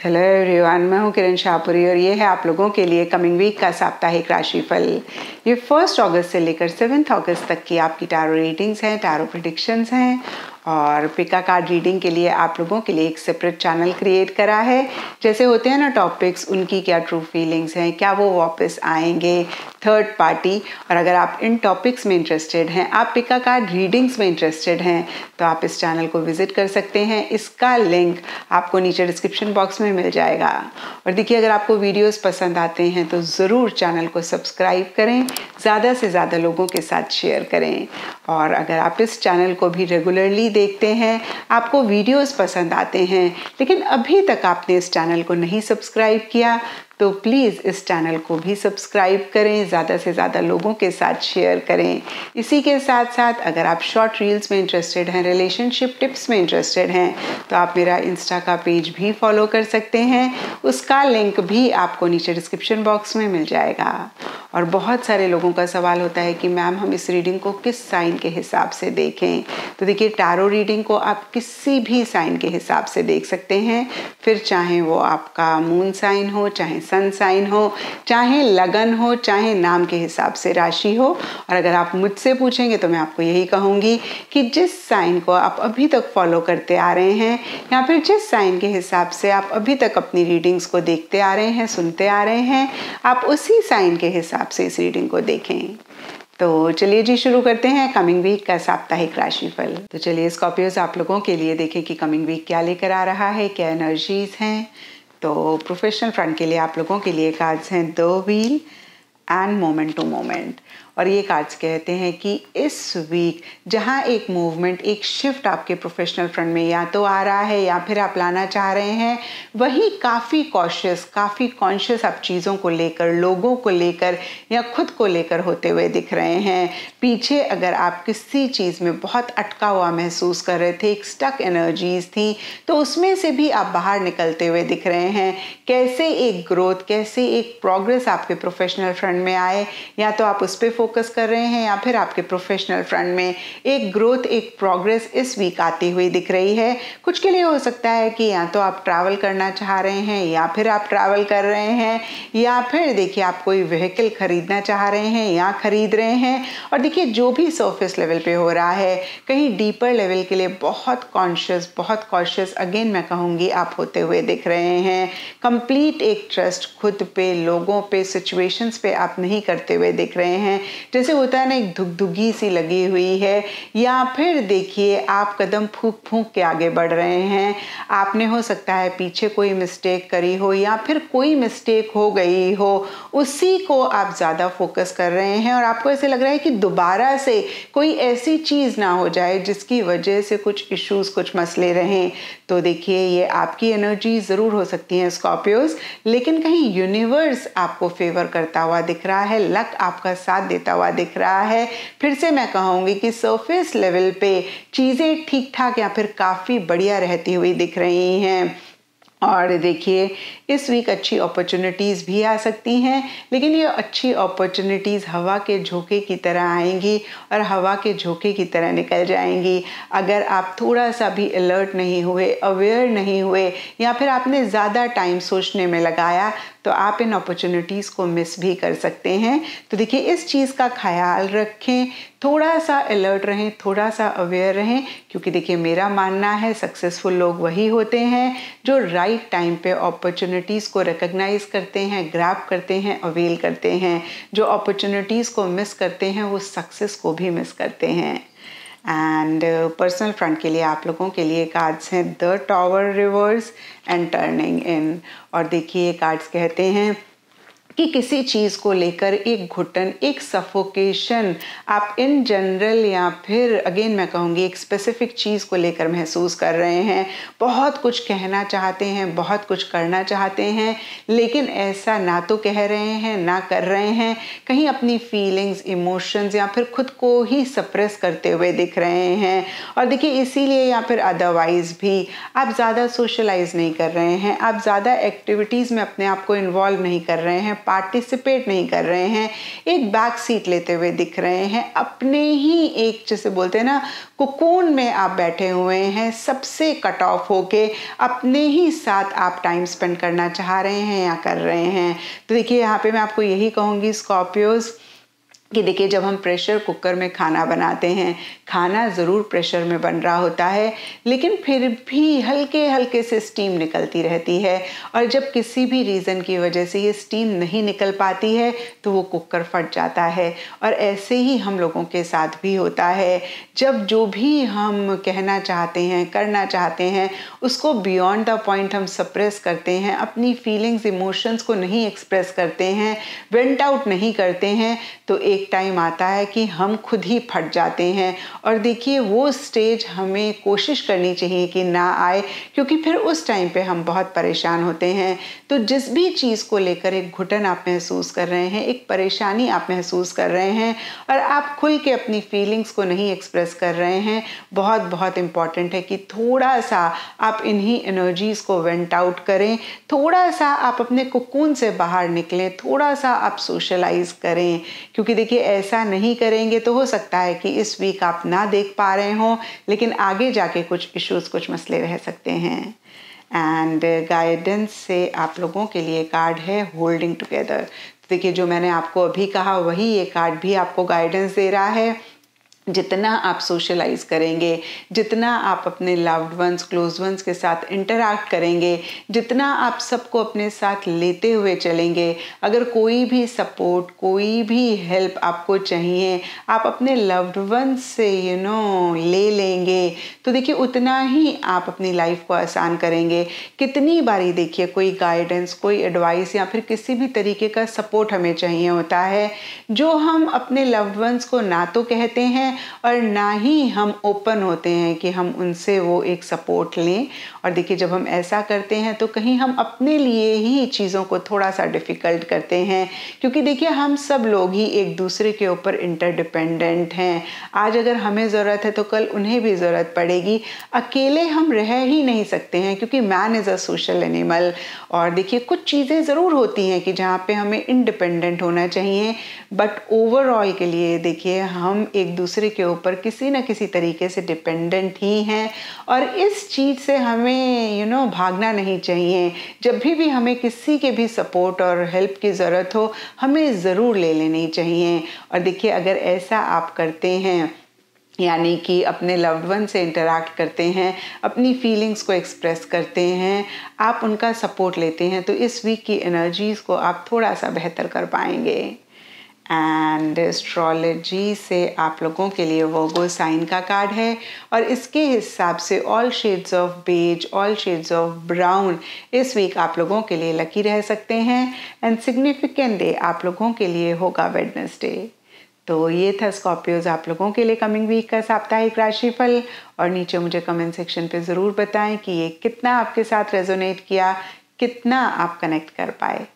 Hello everyone, मैं हूं किरण शाहपुरी और ये है आप लोगों के लिए कमिंग वीक का साप्ताहिक राशिफल। ये 1 अगस्त से लेकर 7 अगस्त तक की आपकी टैरो रीडिंग्स हैं, टैरो प्रेडिक्शंस हैं। और पिका कार्ड रीडिंग के लिए आप लोगों के लिए एक सेपरेट चैनल क्रिएट करा है। जैसे होते हैं ना टॉपिक्स, उनकी क्या ट्रू फीलिंग्स हैं, क्या वो वापस आएंगे, थर्ड पार्टी। और अगर आप इन टॉपिक्स में इंटरेस्टेड हैं, आप पिका कार्ड रीडिंग्स में इंटरेस्टेड हैं, तो आप इस चैनल को विजिट कर सकते हैं। इसका लिंक आपको नीचे डिस्क्रिप्शन बॉक्स में मिल जाएगा। और देखिए, अगर आपको वीडियोस पसंद आते हैं तो ज़रूर चैनल को सब्सक्राइब करें, ज़्यादा से ज़्यादा लोगों के साथ शेयर करें। और अगर आप इस चैनल को भी रेगुलरली देखते हैं, आपको वीडियोस पसंद आते हैं, लेकिन अभी तक आपने इस चैनल को नहीं सब्सक्राइब किया, तो प्लीज़ इस चैनल को भी सब्सक्राइब करें, ज़्यादा से ज़्यादा लोगों के साथ शेयर करें। इसी के साथ साथ अगर आप शॉर्ट रील्स में इंटरेस्टेड हैं, रिलेशनशिप टिप्स में इंटरेस्टेड हैं, तो आप मेरा इंस्टा का पेज भी फॉलो कर सकते हैं। उसका लिंक भी आपको नीचे डिस्क्रिप्शन बॉक्स में मिल जाएगा। और बहुत सारे लोगों का सवाल होता है कि मैम, हम इस रीडिंग को किस साइन के हिसाब से देखें। तो देखिए, टैरो रीडिंग को आप किसी भी साइन के हिसाब से देख सकते हैं, फिर चाहे वो आपका मून साइन हो, चाहे सन साइन हो, चाहे लगन हो, चाहे नाम के हिसाब से राशि हो। और अगर आप मुझसे पूछेंगे तो मैं आपको यही कहूँगी कि जिस साइन को आप अभी तक फॉलो करते आ रहे हैं, या फिर जिस साइन के हिसाब से आप अभी तक अपनी रीडिंग्स को देखते आ रहे हैं, सुनते आ रहे हैं, आप उसी साइन के हिसाब से इस रीडिंग को देखें। तो चलिए जी, शुरू करते हैं कमिंग वीक का साप्ताहिक राशिफल। तो चलिए स्कॉर्पियोज, आप लोगों के लिए देखें कि कमिंग वीक क्या लेकर आ रहा है, क्या एनर्जीज हैं। तो प्रोफेशनल फ्रंट के लिए आप लोगों के लिए कार्ड्स हैं the wheel and moment to moment. और ये कार्ड्स कहते हैं कि इस वीक जहाँ एक मूवमेंट, एक शिफ्ट आपके प्रोफेशनल फ्रंट में या तो आ रहा है या फिर आप लाना चाह रहे हैं, वही काफ़ी कॉशियस, काफ़ी कॉन्शियस आप चीज़ों को लेकर, लोगों को लेकर या खुद को लेकर होते हुए दिख रहे हैं। पीछे अगर आप किसी चीज़ में बहुत अटका हुआ महसूस कर रहे थे, एक स्टक एनर्जीज थी, तो उसमें से भी आप बाहर निकलते हुए दिख रहे हैं। कैसे एक ग्रोथ, कैसे एक प्रोग्रेस आपके प्रोफेशनल फ्रंट में आए, या तो आप उस पर फोकस कर रहे हैं या फिर आपके प्रोफेशनल फ्रंट में एक ग्रोथ, एक प्रोग्रेस इस वीक आती हुई दिख रही है। कुछ के लिए हो सकता है कि या तो आप ट्रैवल करना चाह रहे हैं, या फिर आप ट्रैवल कर रहे हैं, या फिर देखिए आप कोई व्हीकल खरीदना चाह रहे हैं या खरीद रहे हैं। और देखिए, जो भी सरफेस लेवल पे हो रहा है, कहीं डीपर लेवल के लिए बहुत कॉन्शियस, बहुत कॉशियस अगेन मैं कहूँगी आप होते हुए दिख रहे हैं। कंप्लीट एक ट्रस्ट खुद पे, लोगों पे, सिचुएशंस पे आप नहीं करते हुए दिख रहे हैं। जैसे होता है ना, एक धुगधुगी सी लगी हुई है, या फिर देखिए आप कदम फूंक फूंक के आगे बढ़ रहे हैं। आपने हो सकता है पीछे कोई मिस्टेक करी हो, या फिर कोई मिस्टेक हो गई हो, उसी को आप ज़्यादा फोकस कर रहे हैं। और आपको ऐसे लग रहा है कि दोबारा से कोई ऐसी चीज़ ना हो जाए जिसकी वजह से कुछ इश्यूज, कुछ मसले रहें। तो देखिए, ये आपकी एनर्जी ज़रूर हो सकती है स्कॉर्पियोज, लेकिन कहीं यूनिवर्स आपको फेवर करता हुआ दिख रहा है, लक आपका साथ देता हुआ दिख रहा है। फिर से मैं कहूँगी कि सरफेस लेवल पे चीज़ें ठीक ठाक या फिर काफ़ी बढ़िया रहती हुई दिख रही हैं। और देखिए, इस वीक अच्छी अपॉर्चुनिटीज़ भी आ सकती हैं, लेकिन ये अच्छी अपॉर्चुनिटीज़ हवा के झोंके की तरह आएंगी और हवा के झोंके की तरह निकल जाएंगी। अगर आप थोड़ा सा भी अलर्ट नहीं हुए, अवेयर नहीं हुए, या फिर आपने ज़्यादा टाइम सोचने में लगाया, तो आप इन अपॉर्चुनिटीज़ को मिस भी कर सकते हैं। तो देखिए, इस चीज़ का ख्याल रखें, थोड़ा सा अलर्ट रहें, थोड़ा सा अवेयर रहें, क्योंकि देखिए मेरा मानना है सक्सेसफुल लोग वही होते हैं जो राइट टाइम पे अपॉर्चुनिटीज़ को रिकग्नाइज करते हैं, ग्रैब करते हैं, अवेल करते हैं। जो अपॉर्चुनिटीज़ को मिस करते हैं वो सक्सेस को भी मिस करते हैं। एंड पर्सनल फ्रंट के लिए आप लोगों के लिए कार्ड्स हैं the tower, reverse and turning इन। और देखिए, ये कार्ड्स कहते हैं कि किसी चीज़ को लेकर एक घुटन, एक सफोकेशन आप इन जनरल या फिर अगेन मैं कहूँगी एक स्पेसिफिक चीज़ को लेकर महसूस कर रहे हैं। बहुत कुछ कहना चाहते हैं, बहुत कुछ करना चाहते हैं, लेकिन ऐसा ना तो कह रहे हैं ना कर रहे हैं। कहीं अपनी फीलिंग्स, इमोशंस या फिर खुद को ही सप्रेस करते हुए दिख रहे हैं। और देखिए, इसीलिए या फिर अदरवाइज भी आप ज़्यादा सोशलाइज नहीं कर रहे हैं, आप ज़्यादा एक्टिविटीज़ में अपने आप को इन्वॉल्व नहीं कर रहे हैं, पार्टिसिपेट नहीं कर रहे हैं, एक बैक सीट लेते हुए दिख रहे हैं, अपने ही एक जैसे बोलते हैं ना कोकून में आप बैठे हुए हैं, सबसे कट ऑफ होके अपने ही साथ आप टाइम स्पेंड करना चाह रहे हैं या कर रहे हैं। तो देखिए यहाँ पे मैं आपको यही कहूँगी स्कॉर्पियोज कि देखिए जब हम प्रेशर कुकर में खाना बनाते हैं, खाना ज़रूर प्रेशर में बन रहा होता है, लेकिन फिर भी हल्के हल्के से स्टीम निकलती रहती है, और जब किसी भी रीज़न की वजह से ये स्टीम नहीं निकल पाती है तो वो कुकर फट जाता है। और ऐसे ही हम लोगों के साथ भी होता है, जब जो भी हम कहना चाहते हैं, करना चाहते हैं, उसको बियॉन्ड द पॉइंट हम सप्रेस करते हैं, अपनी फीलिंग्स इमोशंस को नहीं एक्सप्रेस करते हैं, वेंट आउट नहीं करते हैं, तो एक टाइम आता है कि हम खुद ही फट जाते हैं। और देखिए वो स्टेज हमें कोशिश करनी चाहिए कि ना आए, क्योंकि फिर उस टाइम पे हम बहुत परेशान होते हैं। तो जिस भी चीज़ को लेकर एक घुटन आप महसूस कर रहे हैं, एक परेशानी आप महसूस कर रहे हैं, और आप खुल के अपनी फीलिंग्स को नहीं एक्सप्रेस कर रहे हैं, बहुत बहुत इम्पॉर्टेंट है कि थोड़ा सा आप इन्हीं एनर्जीज़ को वेंट आउट करें, थोड़ा सा आप अपने कोकून से बाहर निकलें, थोड़ा सा आप सोशलाइज करें। क्योंकि देखिए ऐसा नहीं करेंगे तो हो सकता है कि इस वीक आप ना देख पा रहे हों, लेकिन आगे जाके कुछ इश्यूज, कुछ मसले रह सकते हैं। एंड गाइडेंस से आप लोगों के लिए कार्ड है होल्डिंग टुगेदर। देखिए जो मैंने आपको अभी कहा वही ये कार्ड भी आपको गाइडेंस दे रहा है। जितना आप सोशलाइज करेंगे, जितना आप अपने लव्ड वंस, क्लोज वंस के साथ इंटरैक्ट करेंगे, जितना आप सबको अपने साथ लेते हुए चलेंगे, अगर कोई भी सपोर्ट, कोई भी हेल्प आपको चाहिए, आप अपने लव्ड वंस से ले लेंगे, तो देखिए उतना ही आप अपनी लाइफ को आसान करेंगे। कितनी बारी देखिए कोई गाइडेंस, कोई एडवाइस या फिर किसी भी तरीके का सपोर्ट हमें चाहिए होता है, जो हम अपने लव्ड वंस को ना तो कहते हैं और ना ही हम ओपन होते हैं कि हम उनसे वो एक सपोर्ट लें। और देखिए जब हम ऐसा करते हैं तो कहीं हम अपने लिए ही चीज़ों को थोड़ा सा डिफ़िकल्ट करते हैं, क्योंकि देखिए हम सब लोग ही एक दूसरे के ऊपर इंटरडिपेंडेंट हैं। आज अगर हमें ज़रूरत है तो कल उन्हें भी ज़रूरत पड़ेगी। अकेले हम रह ही नहीं सकते हैं, क्योंकि man is a social animal. और देखिए कुछ चीज़ें ज़रूर होती हैं कि जहाँ पे हमें इंडिपेंडेंट होना चाहिए, बट ओवरऑल के लिए देखिए हम एक दूसरे के ऊपर किसी न किसी तरीके से डिपेंडेंट ही हैं। और इस चीज़ से हमें भागना नहीं चाहिए। जब भी हमें किसी के भी सपोर्ट और हेल्प की ज़रूरत हो, हमें ज़रूर ले लेनी चाहिए। और देखिए अगर ऐसा आप करते हैं, यानी कि अपने लव्ड वन से इंटरैक्ट करते हैं, अपनी फीलिंग्स को एक्सप्रेस करते हैं, आप उनका सपोर्ट लेते हैं, तो इस वीक की एनर्जीज़ को आप थोड़ा सा बेहतर कर पाएंगे। एंड एस्ट्रोलॉजी से आप लोगों के लिए वर्गो साइन का कार्ड है, और इसके हिसाब से all shades of beige, all shades of brown इस वीक आप लोगों के लिए लकी रह सकते हैं। एंड सिग्निफिकेंट डे आप लोगों के लिए होगा वेडनेसडे। तो ये था स्कॉर्पियोज आप लोगों के लिए कमिंग वीक का साप्ताहिक राशिफल। और नीचे मुझे कमेंट सेक्शन पे ज़रूर बताएं कि ये कितना आपके साथ रेजोनेट किया, कितना आप कनेक्ट कर पाए।